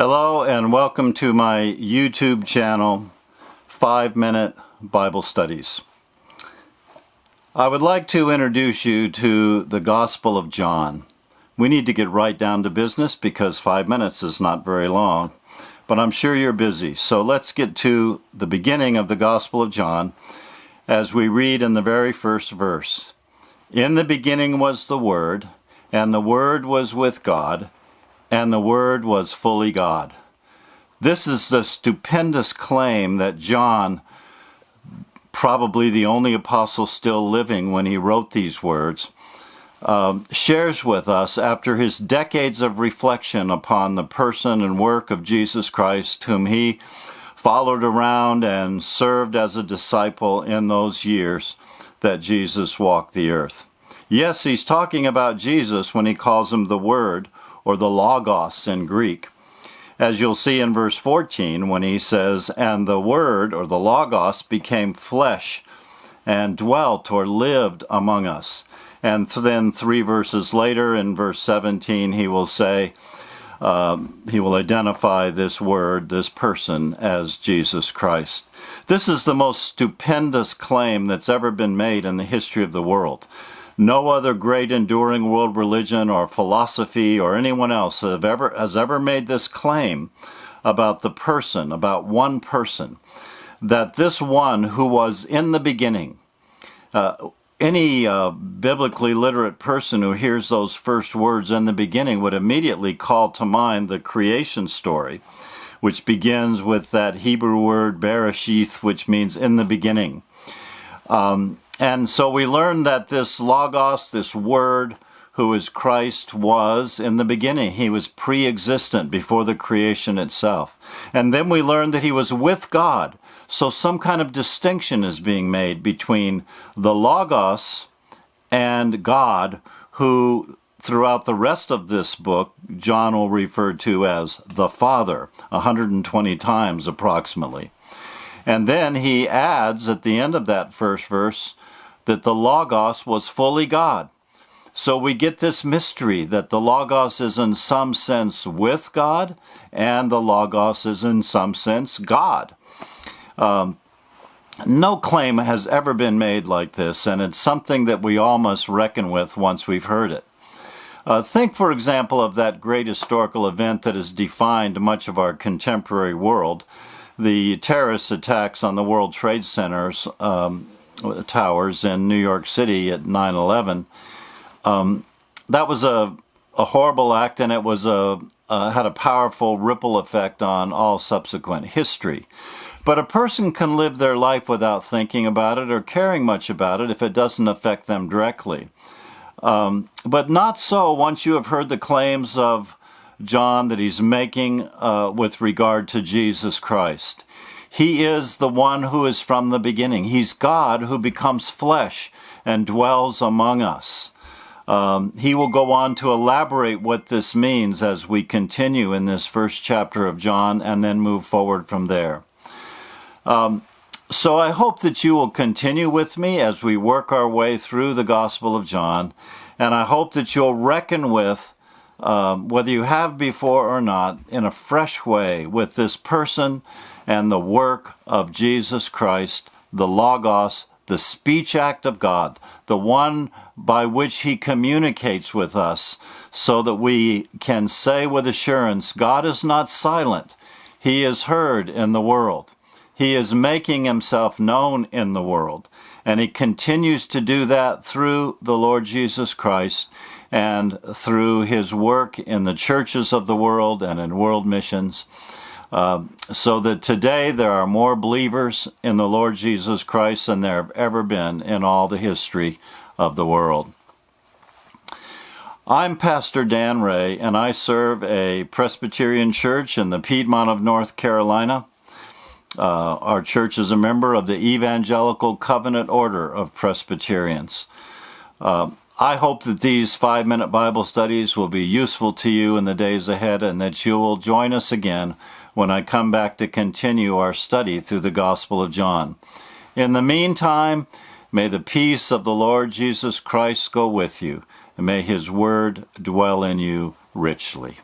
Hello and welcome to my YouTube channel, 5-Minute Bible Studies. I would like to introduce you to the Gospel of John. We need to get right down to business because 5 minutes is not very long, but I'm sure you're busy. So let's get to the beginning of the Gospel of John as we read in the very first verse. In the beginning was the Word, and the Word was with God, and the Word was fully God. This is the stupendous claim that John, probably the only apostle still living when he wrote these words, shares with us after his decades of reflection upon the person and work of Jesus Christ, whom he followed around and served as a disciple in those years that Jesus walked the earth. Yes, he's talking about Jesus when he calls him the Word, or the Logos in Greek. As you'll see in verse 14 when he says, and the Word, or the Logos, became flesh and dwelt or lived among us. And then 3 verses later in verse 17 he will say, he will identify this Word, this person, as Jesus Christ. This is the most stupendous claim that's ever been made in the history of the world. No other great enduring world religion or philosophy or anyone else has ever made this claim about the person, about one person, that this one who was in the beginning. Any biblically literate person who hears those first words in the beginning would immediately call to mind the creation story, which begins with that Hebrew word bereshith, which means in the beginning. And so we learn that this Logos, this Word, who is Christ, was in the beginning. He was pre-existent before the creation itself. And then we learn that he was with God. So some kind of distinction is being made between the Logos and God, who throughout the rest of this book, John will refer to as the Father, 120 times approximately. And then he adds at the end of that first verse that the Logos was fully God. So we get this mystery that the Logos is in some sense with God, and the Logos is in some sense God. No claim has ever been made like this, and it's something that we all must reckon with once we've heard it. Think, for example, of that great historical event that has defined much of our contemporary world, the terrorist attacks on the World Trade Centers towers in New York City at 9/11. That was a horrible act, and it was had a powerful ripple effect on all subsequent history. But a person can live their life without thinking about it or caring much about it if it doesn't affect them directly. But not so once you have heard the claims of John that he's making with regard to Jesus Christ. He is the one who is from the beginning. He's God who becomes flesh and dwells among us. He will go on to elaborate what this means as we continue in this first chapter of John and then move forward from there. So I hope that you will continue with me as we work our way through the Gospel of John, and I hope that you'll reckon with, whether you have before or not, in a fresh way with this person and the work of Jesus Christ, the Logos, the speech act of God, the one by which he communicates with us so that we can say with assurance, God is not silent. He is heard in the world. He is making himself known in the world. And he continues to do that through the Lord Jesus Christ and through his work in the churches of the world and in world missions. So that today there are more believers in the Lord Jesus Christ than there have ever been in all the history of the world. I'm Pastor Dan Ray, and I serve a Presbyterian church in the Piedmont of North Carolina. Our church is a member of the Evangelical Covenant Order of Presbyterians. I hope that these 5-minute Bible studies will be useful to you in the days ahead and that you will join us again when I come back to continue our study through the Gospel of John. In the meantime, may the peace of the Lord Jesus Christ go with you, and may his word dwell in you richly.